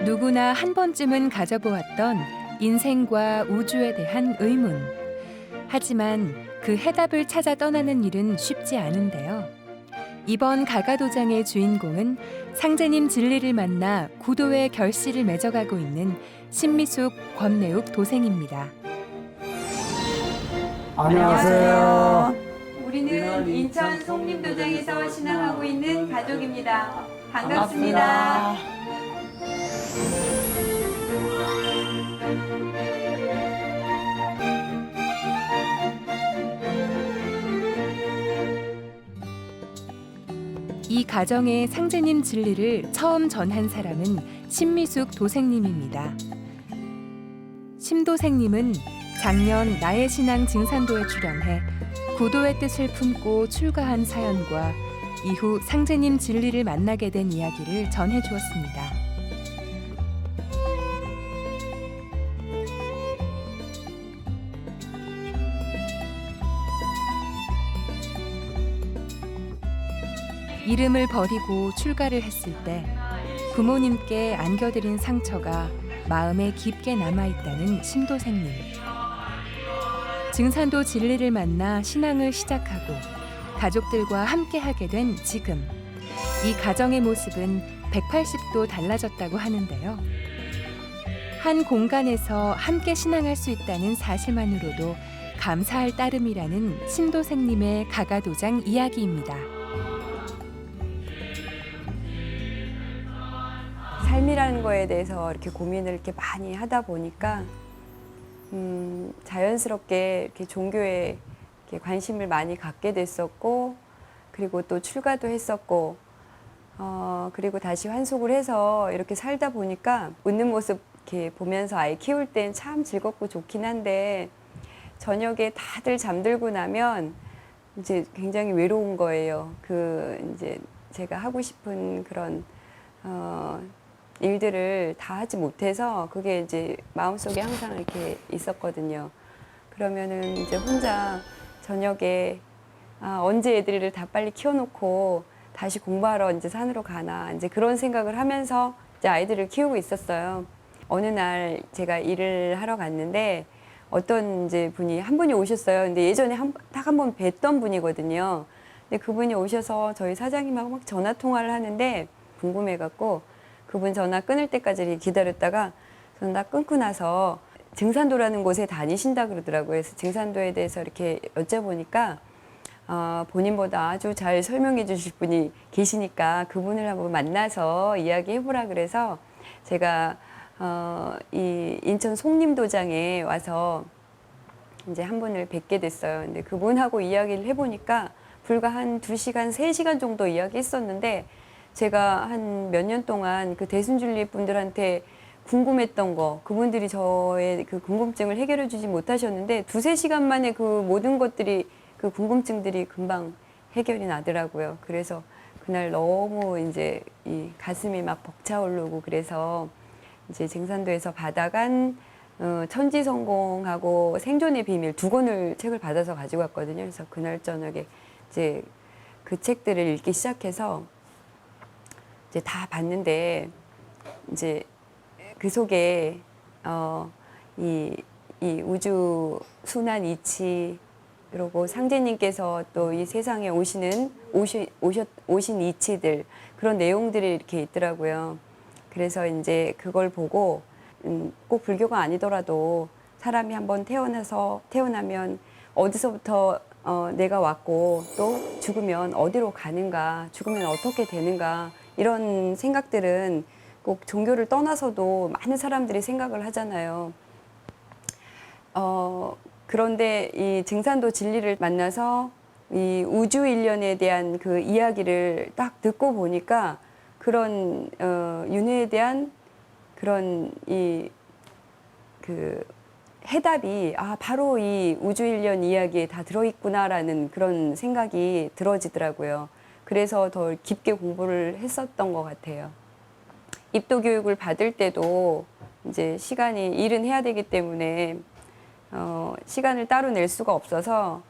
누구나 한 번쯤은 가져보았던 인생과 우주에 대한 의문. 하지만 그 해답을 찾아 떠나는 일은 쉽지 않은데요. 이번 가가도장의 주인공은 상제님 진리를 만나 구도의 결실을 맺어가고 있는 신미숙 권내욱 도생입니다. 안녕하세요. 우리는 인천 송림도장에서 신앙하고 있는 가족입니다. 반갑습니다. 이 가정의 상제님 진리를 처음 전한 사람은 신미숙 도생님입니다. 심도생님은 작년 나의 신앙 징산도에 출연해 구도의 뜻을 품고 출가한 사연과 이후 상제님 진리를 만나게 된 이야기를 전해 주었습니다. 이름을 버리고 출가를 했을 때 부모님께 안겨드린 상처가 마음에 깊게 남아있다는 심도생님. 증산도 진리를 만나 신앙을 시작하고 가족들과 함께하게 된 지금. 이 가정의 모습은 180도 달라졌다고 하는데요. 한 공간에서 함께 신앙할 수 있다는 사실만으로도 감사할 따름이라는 심도생님의 가가도장 이야기입니다. 삶이라는 거에 대해서 이렇게 고민을 이렇게 많이 하다 보니까 자연스럽게 이렇게 종교에 이렇게 관심을 많이 갖게 됐었고, 그리고 또 출가도 했었고, 그리고 다시 환속을 해서 이렇게 살다 보니까 웃는 모습 이렇게 보면서 아이 키울 땐 참 즐겁고 좋긴 한데, 저녁에 다들 잠들고 나면 이제 굉장히 외로운 거예요. 이제 제가 하고 싶은 그런 일들을 다 하지 못해서 그게 이제 마음속에 항상 이렇게 있었거든요. 그러면은 이제 혼자 저녁에 언제 애들을 다 빨리 키워놓고 다시 공부하러 이제 산으로 가나 이제 그런 생각을 하면서 이제 아이들을 키우고 있었어요. 어느 날 제가 일을 하러 갔는데 어떤 이제 한 분이 오셨어요. 근데 예전에 딱 한 번 뵀던 분이거든요. 근데 그분이 오셔서 저희 사장님하고 막 전화 통화를 하는데 궁금해갖고 그분 전화 끊을 때까지 기다렸다가 전화 끊고 나서 증산도라는 곳에 다니신다 그러더라고요. 그래서 증산도에 대해서 이렇게 여쭤보니까 본인보다 아주 잘 설명해 주실 분이 계시니까 그분을 한번 만나서 이야기해보라 그래서 제가 이 인천 송림도장에 와서 이제 한 분을 뵙게 됐어요. 근데 그분하고 이야기를 해보니까 불과 한 2시간, 3시간 정도 이야기했었는데 제가 한 몇 년 동안 그 대순진리 분들한테 궁금했던 거, 그분들이 저의 그 궁금증을 해결해 주지 못하셨는데 2-3시간 만에 그 모든 것들이 그 궁금증들이 금방 해결이 나더라고요. 그래서 그날 너무 이제 이 가슴이 막 벅차오르고 그래서 이제 증산도에서 받아간 천지성공하고 생존의 비밀 2권을 책을 받아서 가지고 왔거든요. 그래서 그날 저녁에 이제 그 책들을 읽기 시작해서 이제 다 봤는데 이제 그 속에 이 우주 순환 이치 그리고 상제님께서 또 이 세상에 오신 이치들 그런 내용들이 이렇게 있더라고요. 그래서 이제 그걸 보고 꼭 불교가 아니더라도 사람이 한번 태어나면 어디서부터 내가 왔고 또 죽으면 어디로 가는가, 죽으면 어떻게 되는가 이런 생각들은 꼭 종교를 떠나서도 많은 사람들이 생각을 하잖아요. 그런데 이 증산도 진리를 만나서 이 우주 일련에 대한 그 이야기를 딱 듣고 보니까 그런 윤회에 대한 그런 그 해답이 바로 이 우주 일련 이야기에 다 들어있구나라는 그런 생각이 들어지더라고요. 그래서 더 깊게 공부를 했었던 것 같아요. 입도 교육을 받을 때도 이제 일은 해야 되기 때문에 시간을 따로 낼 수가 없어서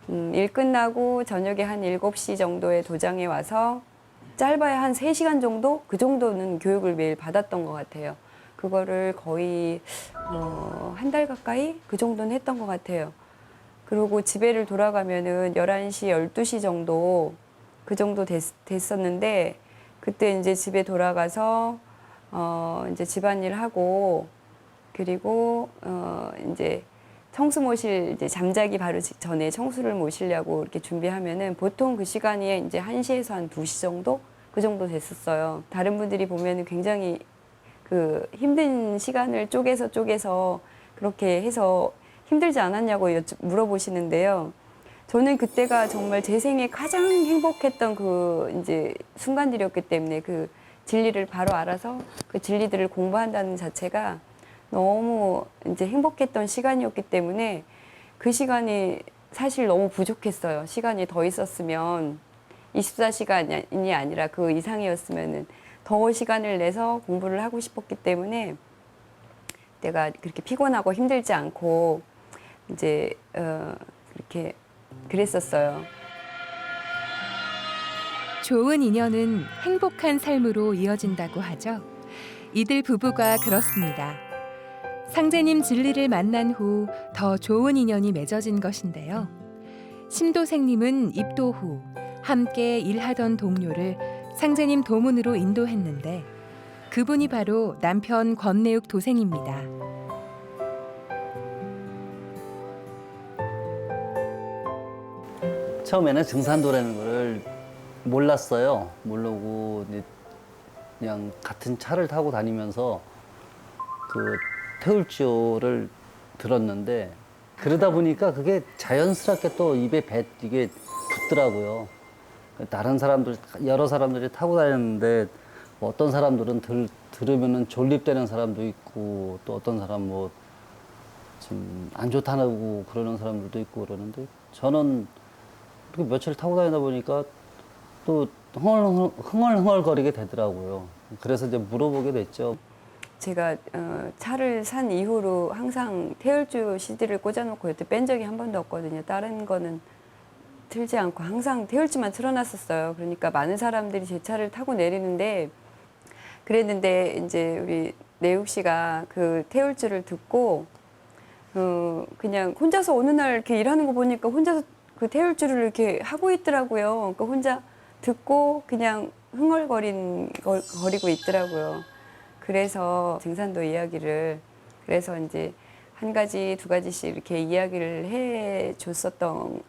일 끝나고 저녁에 한 7시 정도에 도장에 와서 짧아야 한 3시간 정도? 그 정도는 교육을 매일 받았던 것 같아요. 그거를 거의 한 달 가까이 그 정도는 했던 것 같아요. 그리고 집에를 돌아가면은 11시, 12시 정도 그 정도 됐었는데 그때 이제 집에 돌아가서 이제 집안일 하고 그리고 이제 청수 모실 이제 잠자기 바로 전에 청수를 모시려고 이렇게 준비하면은 보통 그 시간이 이제 1시에서 한 2시 정도 그 정도 됐었어요. 다른 분들이 보면은 굉장히 그 힘든 시간을 쪼개서 그렇게 해서 힘들지 않았냐고 물어보시는데요. 저는 그때가 정말 제 생에 가장 행복했던 그 이제 순간들이었기 때문에 그 진리를 바로 알아서 그 진리들을 공부한다는 자체가 너무 이제 행복했던 시간이었기 때문에 그 시간이 사실 너무 부족했어요. 시간이 더 있었으면 24시간이 아니라 그 이상이었으면은 더 시간을 내서 공부를 하고 싶었기 때문에 내가 그렇게 피곤하고 힘들지 않고 이제 그렇게 그랬었어요. 좋은 인연은 행복한 삶으로 이어진다고 하죠. 이들 부부가 그렇습니다. 상제님 진리를 만난 후 더 좋은 인연이 맺어진 것인데요. 심도생님은 입도 후 함께 일하던 동료를 상제님 도문으로 인도했는데 그분이 바로 남편 권내욱 도생입니다. 처음에는 증산도라는 거를 몰랐어요. 모르고 이제 그냥 같은 차를 타고 다니면서 그 태울주를 들었는데 그러다 보니까 그게 자연스럽게 또 입에 이게 붙더라고요. 다른 사람들 여러 사람들이 타고 다녔는데 뭐 어떤 사람들은 들으면은 졸립되는 사람도 있고 또 어떤 사람 뭐 좀 안 좋다고 그러는 사람들도 있고 그러는데 저는 이렇게 며칠 타고 다니다 보니까 또 흥얼흥얼거리게 되더라고요. 그래서 이제 물어보게 됐죠. 제가 차를 산 이후로 항상 태열주 CD를 꽂아놓고 여태 뺀 적이 한 번도 없거든요. 다른 거는 틀지 않고 항상 태열주만 틀어놨었어요. 그러니까 많은 사람들이 제 차를 타고 내리는데 그랬는데 이제 우리 내욱 씨가 그 태열주를 듣고 그냥 혼자서 어느 날 이렇게 일하는 거 보니까 혼자서 그 태열주를 이렇게 하고 있더라고요. 그러니까 혼자 듣고 그냥 흥얼거리고 있더라고요. 그래서 증산도 이야기를 그래서 이제 한 가지 두 가지씩 이렇게 이야기를 해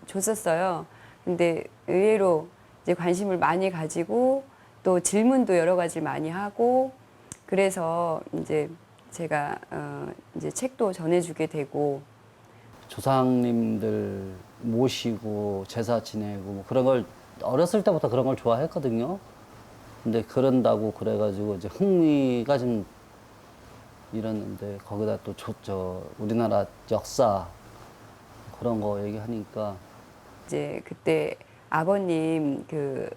줬었어요. 근데 의외로 이제 관심을 많이 가지고 또 질문도 여러 가지 많이 하고 그래서 이제 제가 이제 책도 전해주게 되고 조상님들 모시고 제사 지내고 뭐 그런 걸 어렸을 때부터 그런 걸 좋아했거든요. 근데 그런다고 그래가지고 이제 흥미가 좀 일었는데 거기다 또 저 우리나라 역사 그런 거 얘기하니까 이제 그때 아버님 그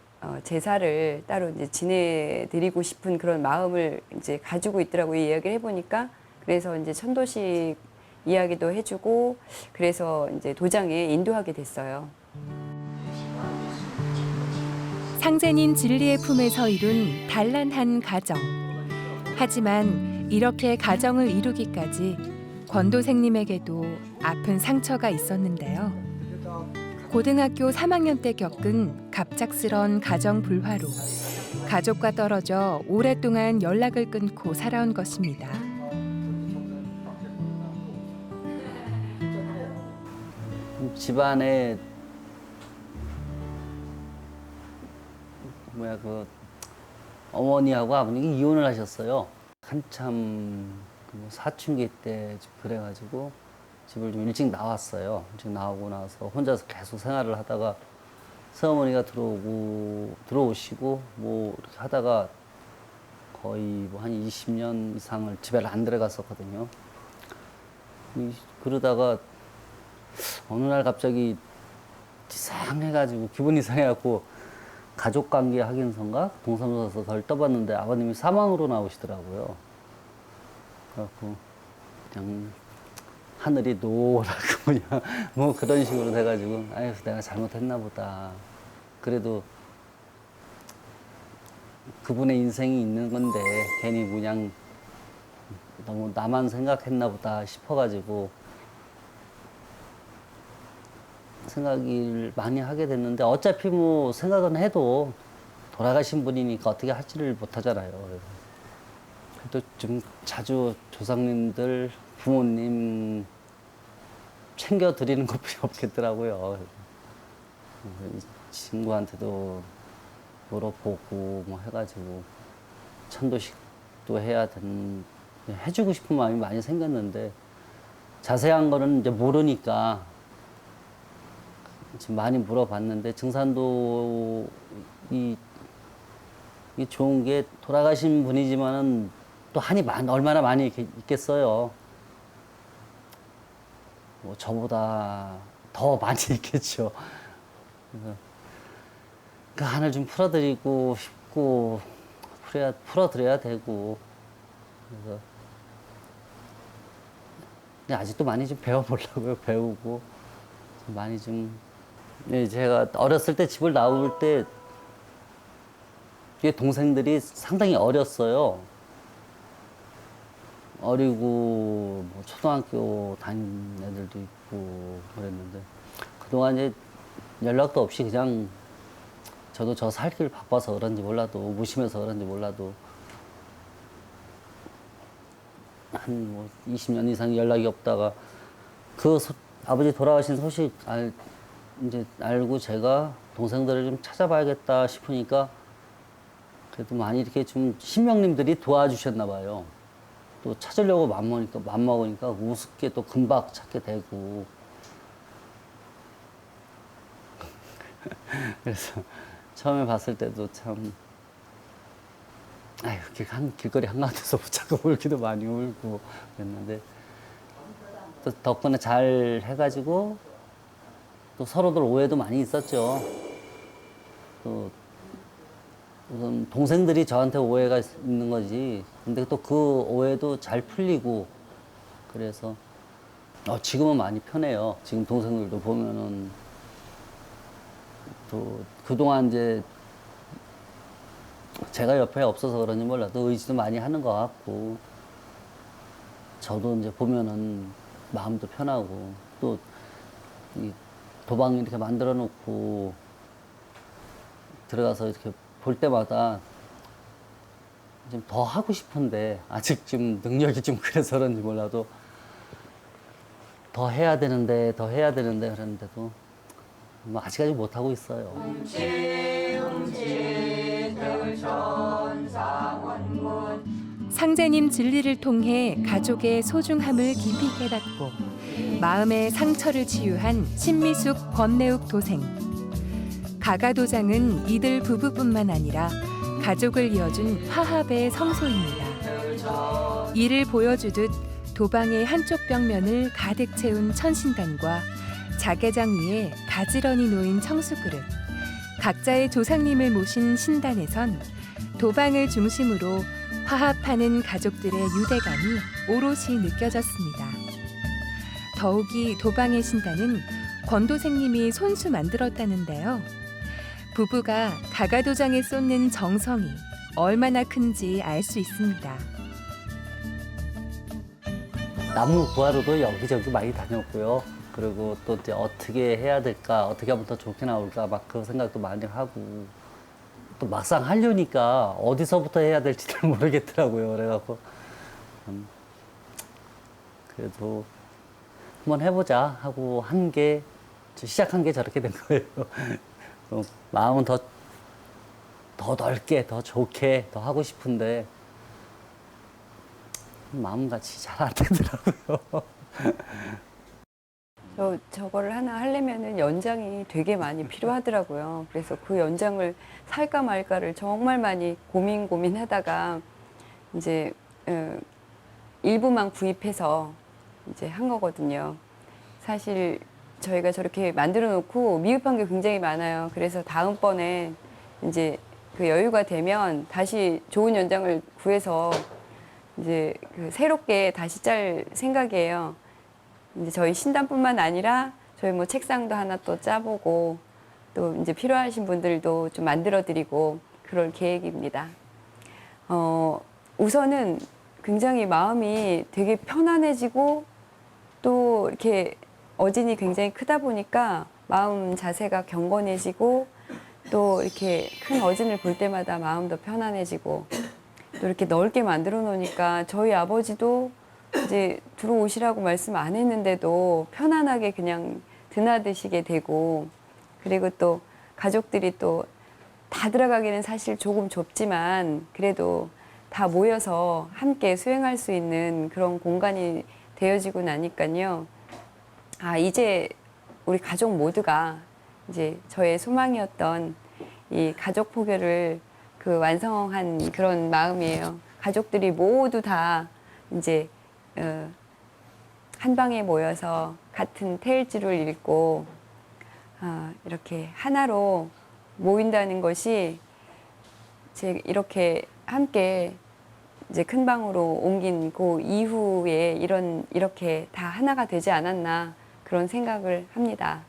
제사를 따로 이제 지내드리고 싶은 그런 마음을 이제 가지고 있더라고요. 이 이야기를 해보니까 그래서 이제 천도식 이야기도 해주고 그래서 이제 도장에 인도하게 됐어요. 상제님 진리의 품에서 이룬 단란한 가정. 하지만 이렇게 가정을 이루기까지 권도생님에게도 아픈 상처가 있었는데요. 고등학교 3학년 때 겪은 갑작스런 가정 불화로 가족과 떨어져 오랫동안 연락을 끊고 살아온 것입니다. 집안에 그 어머니하고 아버님이 이혼을 하셨어요. 한참 뭐 사춘기 때 그래가지고 집을 좀 일찍 나왔어요. 일찍 나오고 나서 혼자서 계속 생활을 하다가 새어머니가 들어오시고 뭐 이렇게 하다가 거의 뭐 한 20년 이상을 집에 안 들어갔었거든요. 그러다가 어느 날 갑자기 이상해가지고 기분이 이상해갖고 가족관계 확인서인가 동사무소에서 그걸 떠봤는데 아버님이 사망으로 나오시더라고요. 그래갖고 그냥 하늘이 노랗고 그냥 뭐 그런 식으로 돼가지고 아유 내가 잘못했나 보다. 그래도 그분의 인생이 있는 건데 괜히 그냥 너무 나만 생각했나 보다 싶어가지고 생각을 많이 하게 됐는데 어차피 뭐 생각은 해도 돌아가신 분이니까 어떻게 하지를 못하잖아요. 그래도 좀 자주 조상님들, 부모님 챙겨드리는 것뿐이 없겠더라고요. 이 친구한테도 물어보고 뭐 해가지고 천도식도 해주고 싶은 마음이 많이 생겼는데 자세한 거는 이제 모르니까 지금 많이 물어봤는데 증산도 이 좋은 게 돌아가신 분이지만은 또 한이 얼마나 많이 있겠어요. 뭐 저보다 더 많이 있겠죠. 그래서 그 한을 좀 풀어드리고 싶고 풀어드려야 되고 그래서 근데 아직도 많이 좀 배워보려고요. 배우고 좀 많이 좀 제가 어렸을 때 집을 나올 때 뒤에 동생들이 상당히 어렸어요. 어리고 뭐 초등학교 다니는 애들도 있고 그랬는데 그동안 이제 연락도 없이 그냥 저도 저 살길 바빠서 그런지 몰라도 무심해서 그런지 몰라도 한 뭐 20년 이상 연락이 없다가 아버지 돌아가신 소식 이제 알고 제가 동생들을 좀 찾아봐야겠다 싶으니까 그래도 많이 이렇게 좀 신명님들이 도와주셨나 봐요. 또 찾으려고 맘먹으니까 우습게 또 금방 찾게 되고 그래서 처음에 봤을 때도 참 길거리 한가운데서 붙잡고 울기도 많이 울고 그랬는데 또 덕분에 잘 해가지고 또 서로들 오해도 많이 있었죠. 또 우선 동생들이 저한테 오해가 있는 거지. 근데 또 그 오해도 잘 풀리고 그래서 지금은 많이 편해요. 지금 동생들도 보면은 또 그동안 이제 제가 옆에 없어서 그런지 몰라도 의지도 많이 하는 것 같고 저도 이제 보면은 마음도 편하고 또 이 도방 이렇게 만들어 놓고 들어가서 이렇게 볼 때마다 좀 더 하고 싶은데 아직 좀 능력이 좀 그래서 그런지 몰라도 더 해야 되는데 그러는데도 뭐 아직까지 못 하고 있어요. 상제님 진리를 통해 가족의 소중함을 깊이 깨닫고 마음의 상처를 치유한 신미숙 권내욱 도생. 가가도장은 이들 부부뿐만 아니라 가족을 이어준 화합의 성소입니다. 이를 보여주듯 도방의 한쪽 벽면을 가득 채운 천신단과 자개장 위에 가지런히 놓인 청수그릇, 각자의 조상님을 모신 신단에선 도방을 중심으로 화합하는 가족들의 유대감이 오롯이 느껴졌습니다. 더욱이 도방의 신단은 권도생님이 손수 만들었다는데요. 부부가 가가도장에 쏟는 정성이 얼마나 큰지 알 수 있습니다. 나무 구하러도 여기저기 많이 다녔고요. 그리고 또 이제 어떻게 해야 될까, 어떻게 하면 더 좋게 나올까 막 그 생각도 많이 하고 또 막상 하려니까 어디서부터 해야 될지를 모르겠더라고요. 그래갖고 그래도 한번 해보자 하고 시작한 게 저렇게 된 거예요. 마음은 더 넓게, 더 좋게, 더 하고 싶은데 마음같이 잘 안 되더라고요. 저거를 하나 하려면은 연장이 되게 많이 필요하더라고요. 그래서 그 연장을 살까 말까를 정말 많이 고민하다가 이제 일부만 구입해서 이제 한 거거든요. 사실 저희가 저렇게 만들어 놓고 미흡한 게 굉장히 많아요. 그래서 다음번에 이제 그 여유가 되면 다시 좋은 연장을 구해서 이제 그 새롭게 다시 짤 생각이에요. 이제 저희 신단뿐만 아니라 저희 뭐 책상도 하나 또 짜보고 또 이제 필요하신 분들도 좀 만들어 드리고 그럴 계획입니다. 우선은 굉장히 마음이 되게 편안해지고 또 이렇게 어진이 굉장히 크다 보니까 마음 자세가 경건해지고 또 이렇게 큰 어진을 볼 때마다 마음도 편안해지고 또 이렇게 넓게 만들어 놓으니까 저희 아버지도 이제 들어오시라고 말씀 안 했는데도 편안하게 그냥 드나드시게 되고 그리고 또 가족들이 또 다 들어가기는 사실 조금 좁지만 그래도 다 모여서 함께 수행할 수 있는 그런 공간이 되어지고 나니까요. 아, 이제 우리 가족 모두가 이제 저의 소망이었던 이 가족 포교를 그 완성한 그런 마음이에요. 가족들이 모두 다 이제 한 방에 모여서 같은 태일주를 읽고 이렇게 하나로 모인다는 것이 제 이렇게 함께 이제 큰 방으로 옮긴 그 이후에 이렇게 다 하나가 되지 않았나 그런 생각을 합니다.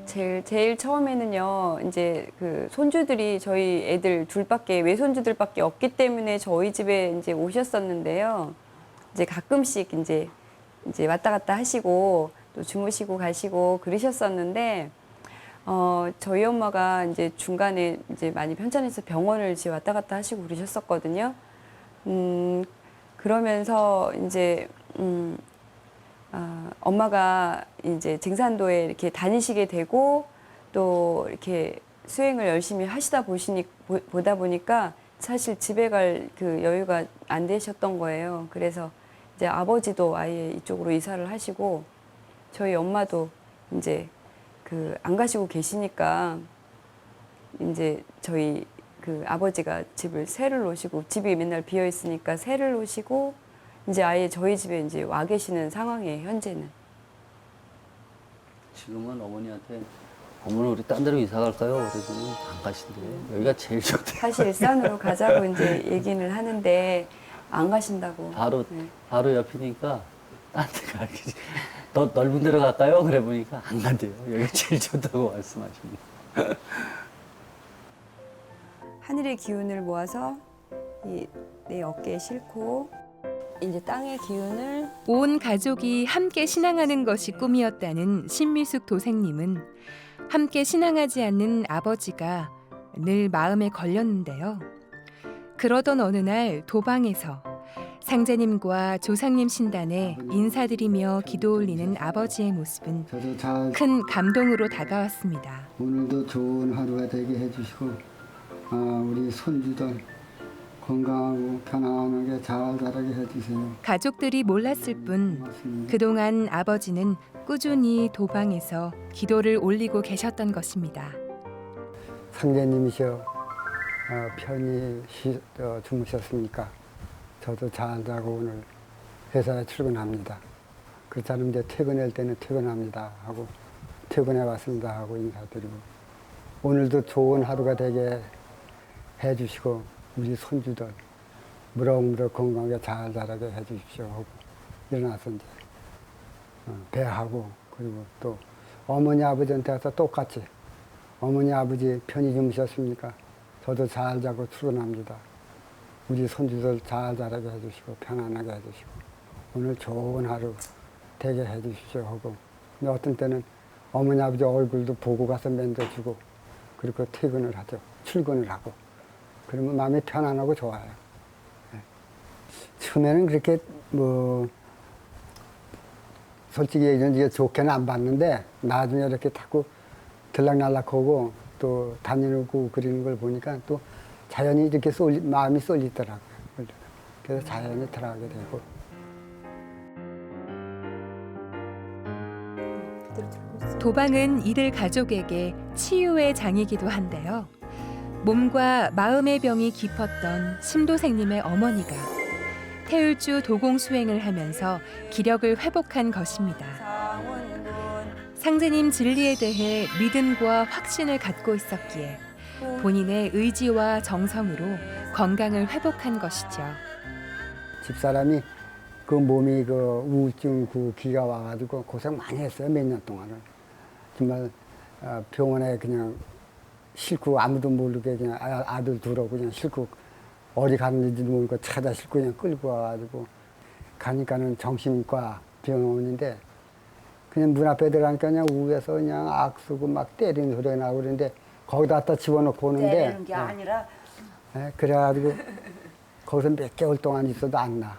제일 처음에는요, 이제 그 손주들이 저희 애들 외손주들밖에 없기 때문에 저희 집에 이제 오셨었는데요. 이제 가끔씩 이제 왔다 갔다 하시고 또 주무시고 가시고 그러셨었는데, 저희 엄마가 이제 중간에 이제 많이 편찮아서 병원을 이제 왔다 갔다 하시고 그러셨었거든요. 그러면서 이제, 엄마가 이제 증산도에 이렇게 다니시게 되고 또 이렇게 수행을 열심히 하시다 보다 보니까 사실 집에 갈 그 여유가 안 되셨던 거예요. 그래서 이제 아버지도 아예 이쪽으로 이사를 하시고 저희 엄마도 이제 그 안 가시고 계시니까 이제 저희 그 아버지가 집을 새를 놓으시고 집이 맨날 비어 있으니까 새를 놓으시고 이제 아예 저희 집에 이제 와 계시는 상황이에요, 현재는. 지금은 어머니한테 어머니 우리 딴 데로 이사 갈까요? 그래도 안 가신대요. 여기가 제일 좋대요. 사실 일산으로 가자고 이제 얘기는 하는데 안 가신다고. 바로 네. 바로 옆이니까 딴 데 가기 더 넓은 데로 갈까요? 그래 보니까 안 간대요. 여기가 제일 좋다고 말씀하십니다. 하늘의 기운을 모아서 내 어깨에 싣고 이제 땅의 기운을 온 가족이 함께 신앙하는 것이 꿈이었다는 신미숙 도생님은 함께 신앙하지 않는 아버지가 늘 마음에 걸렸는데요. 그러던 어느 날 도방에서 상제님과 조상님 신단에 인사드리며 기도 올리는 아버지의 모습은 저도 잘 큰 감동으로 다가왔습니다. 오늘도 좋은 하루가 되게 해주시고 우리 손주들 건강하고 편안하게 잘 자라게 해주세요. 가족들이 몰랐을 뿐 고맙습니다. 그동안 아버지는 꾸준히 도방에서 기도를 올리고 계셨던 것입니다. 상제님이셔 편히 주무셨으니까 저도 잘 자고 오늘 회사에 출근합니다. 그렇지 않으면 이제 퇴근할 때는 퇴근합니다 하고 퇴근해 왔습니다 하고 인사드리고 오늘도 좋은 하루가 되게 해주시고 우리 손주들 무럭무럭 건강하게 잘 자라게 해주십시오 하고 일어나서 이제 배하고 그리고 또 어머니 아버지한테 가서 똑같이 어머니 아버지 편히 주무셨습니까? 저도 잘 자고 출근합니다. 우리 손주들 잘 자라게 해주시고 편안하게 해주시고 오늘 좋은 하루 되게 해주십시오 하고 근데 어떤 때는 어머니 아버지 얼굴도 보고 가서 만져주고 그리고 퇴근을 하죠. 출근을 하고 그러면 마음이 편안하고 좋아요. 네. 처음에는 그렇게 솔직히 얘기하면 좋게는 안 봤는데 나중에 이렇게 자꾸 들락날락하고 또 다니고 그리는 걸 보니까 또 자연히 이렇게 마음이 쏠리더라고요. 그래서 자연히 들어가게 되고. 도방은 이들 가족에게 치유의 장이기도 한데요. 몸과 마음의 병이 깊었던 심도생님의 어머니가 태울주 도공 수행을 하면서 기력을 회복한 것입니다. 상제님 진리에 대해 믿음과 확신을 갖고 있었기에 본인의 의지와 정성으로 건강을 회복한 것이죠. 집사람이 그 몸이 그 우울증 그 기가 와가지고 고생 많이 했어요. 몇 년 동안을. 정말 병원에 그냥 싣고 아무도 모르게 그냥 아들 둘하고 그냥 싣고 어디 갔는지도 모르고 찾아 싣고 그냥 끌고 와가지고 가니까는 정신과 병원인데 그냥 문 앞에 들어가니까 그냥 위에서 그냥 악수고 막 때리는 소리가 나고 그러는데 거기다 갖다 집어넣고 오는데 때리는 게 아니라 그래가지고 거기서 몇 개월 동안 있어도 안 나.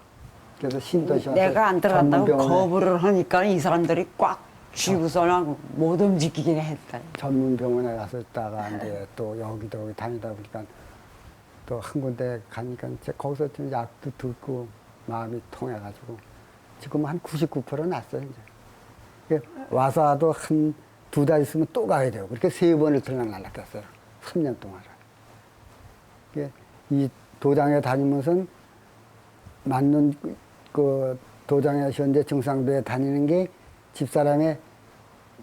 그래서 신도시 와서 내가 안 들어간다고 전문병원에 거부를 하니까 이 사람들이 꽉 쥐고서는 못 움직이긴 했다. 전문병원에 가서 있다가 이제 또 여기도 다니다 보니까 또 한 군데 가니까 이제 거기서 좀 약도 듣고 마음이 통해가지고 지금 한 99% 났어요 이제. 이게 와서도 한 2달 있으면 또 가야 돼요. 그렇게 3번을 들락날락했어요. 3년 동안. 이게 이 도장에 다니면서 맞는 그 도장에 현재 증상도에 다니는 게 집사람의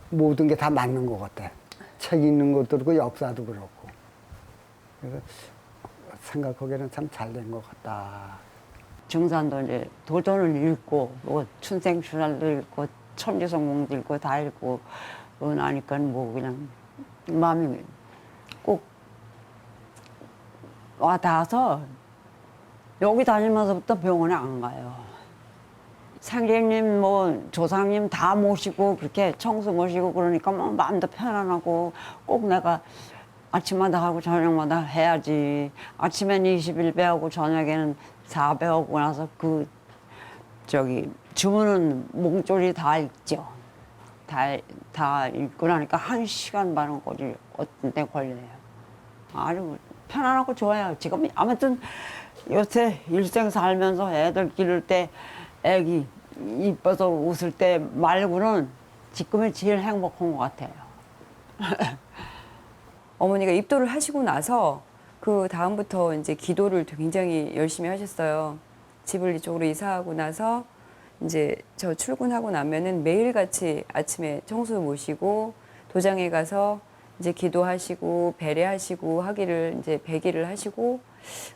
모든 게 다 맞는 것 같아. 책 읽는 것도 그렇고 역사도 그렇고. 그래서 생각하기에는 참 잘 된 것 같다. 증산도 이제 도전을 읽고 뭐 춘생춘활도 읽고 천지성공도 읽고 다 읽고 그러고 나니까 뭐 그냥 마음이 꼭 와닿아서 여기 다니면서부터 병원에 안 가요. 상객님 뭐 조상님 다 모시고 그렇게 청수 모시고 그러니까 뭐 마음도 편안하고 꼭 내가 아침마다 하고 저녁마다 해야지. 아침엔 21배 하고 저녁에는 4배 하고 나서 그 저기 주문은 몽졸이 다 읽죠. 다 읽고 나니까 1시간 반은 거리 어떤 때 걸려요. 아주 편안하고 좋아요. 지금 아무튼 요새 일생 살면서 애들 기를 때 애기 이뻐서 웃을 때 말고는 지금이 제일 행복한 것 같아요. 어머니가 입도를 하시고 나서 그 다음부터 이제 기도를 굉장히 열심히 하셨어요. 집을 이쪽으로 이사하고 나서 이제 저 출근하고 나면은 매일같이 아침에 청소 모시고 도장에 가서 이제 기도하시고 배례하시고 하기를 이제 100일을 하시고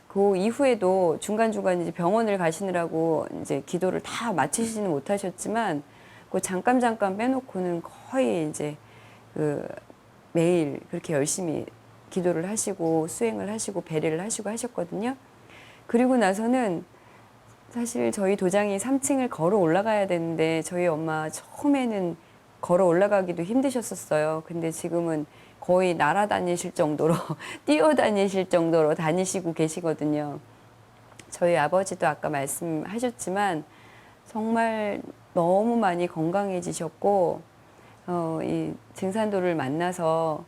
그 이후에도 중간중간 이제 병원을 가시느라고 이제 기도를 다 마치지는 못하셨지만 그 잠깐 빼놓고는 거의 이제 그 매일 그렇게 열심히 기도를 하시고 수행을 하시고 배례를 하시고 하셨거든요. 그리고 나서는 사실 저희 도장이 3층을 걸어 올라가야 되는데 저희 엄마 처음에는 걸어 올라가기도 힘드셨었어요. 근데 지금은 거의 날아다니실 정도로 뛰어다니실 정도로 다니시고 계시거든요. 저희 아버지도 아까 말씀하셨지만 정말 너무 많이 건강해지셨고 이 증산도를 만나서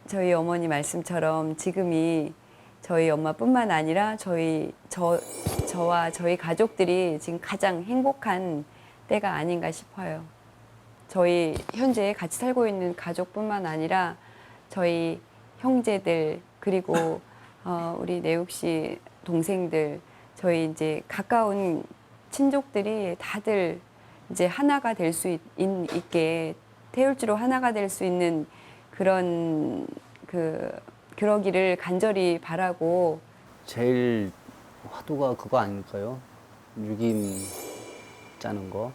저희 어머니 말씀처럼 지금이 저희 엄마뿐만 아니라 저와 저희 가족들이 지금 가장 행복한 때가 아닌가 싶어요. 저희 현재 같이 살고 있는 가족뿐만 아니라 저희 형제들 그리고 우리 내욱 씨 동생들 저희 이제 가까운 친족들이 다들 이제 하나가 될 수 있게 태울주로 하나가 될 수 있는 그런 그러기를 간절히 바라고. 제일 화두가 그거 아닐까요? 유김 짜는 거.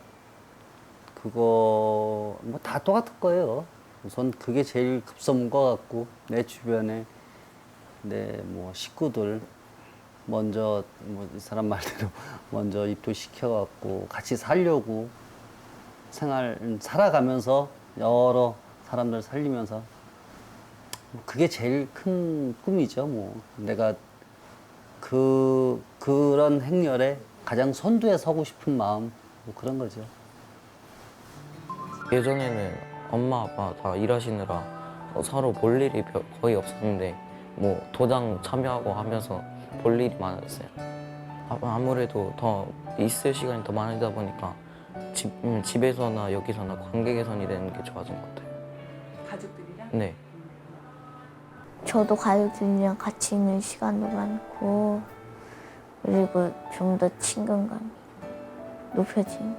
그거 뭐 다 똑같을 거예요. 우선 그게 제일 급선무인 것 같고 내 주변에 내 뭐 식구들 먼저 뭐 이 사람 말대로 먼저 입도시켜갖고 같이 살려고 살아가면서 여러 사람들 살리면서 그게 제일 큰 꿈이죠. 뭐 내가 그런 행렬에 가장 선두에 서고 싶은 마음 뭐 그런 거죠. 예전에는 엄마 아빠 다 일하시느라 서로 볼 일이 거의 없었는데 뭐 도장 참여하고 하면서 볼 일이 많았어요. 아무래도 더 있을 시간이 더 많다 보니까 집에서나 여기서나 관계 개선이 되는 게 좋아진 것 같아요. 가족들이랑? 네. 저도 가족들이랑 같이 있는 시간도 많고 그리고 좀 더 친근감이 높여진.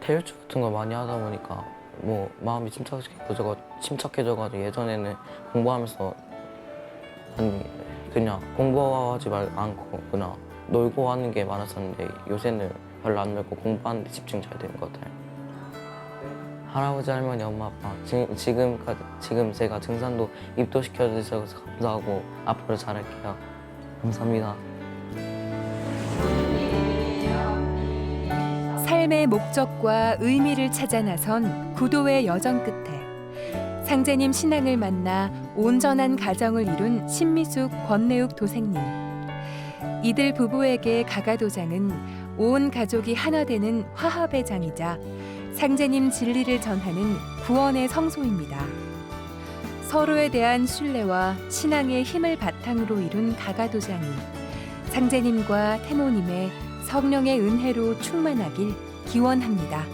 태율주 같은 거 많이 하다 보니까 뭐 마음이 침착해져가지고 예전에는 공부하면서 그냥 공부하지 않고 그냥 놀고 하는 게 많았었는데 요새는 별로 안 놀고 공부하는 데 집중 잘 되는 것 같아요. 할아버지 할머니 엄마 아빠 지금 제가 증산도 입도시켜 주셔서 감사하고 앞으로 잘할게요. 감사합니다. 삶의 목적과 의미를 찾아 나선 구도의 여정 끝에 상제님 신앙을 만나 온전한 가정을 이룬 신미숙 권내욱 도생님. 이들 부부에게 가가도장은 온 가족이 하나 되는 화합의 장이자 상제님 진리를 전하는 구원의 성소입니다. 서로에 대한 신뢰와 신앙의 힘을 바탕으로 이룬 가가도장이 상제님과 태모님의 성령의 은혜로 충만하길 기원합니다.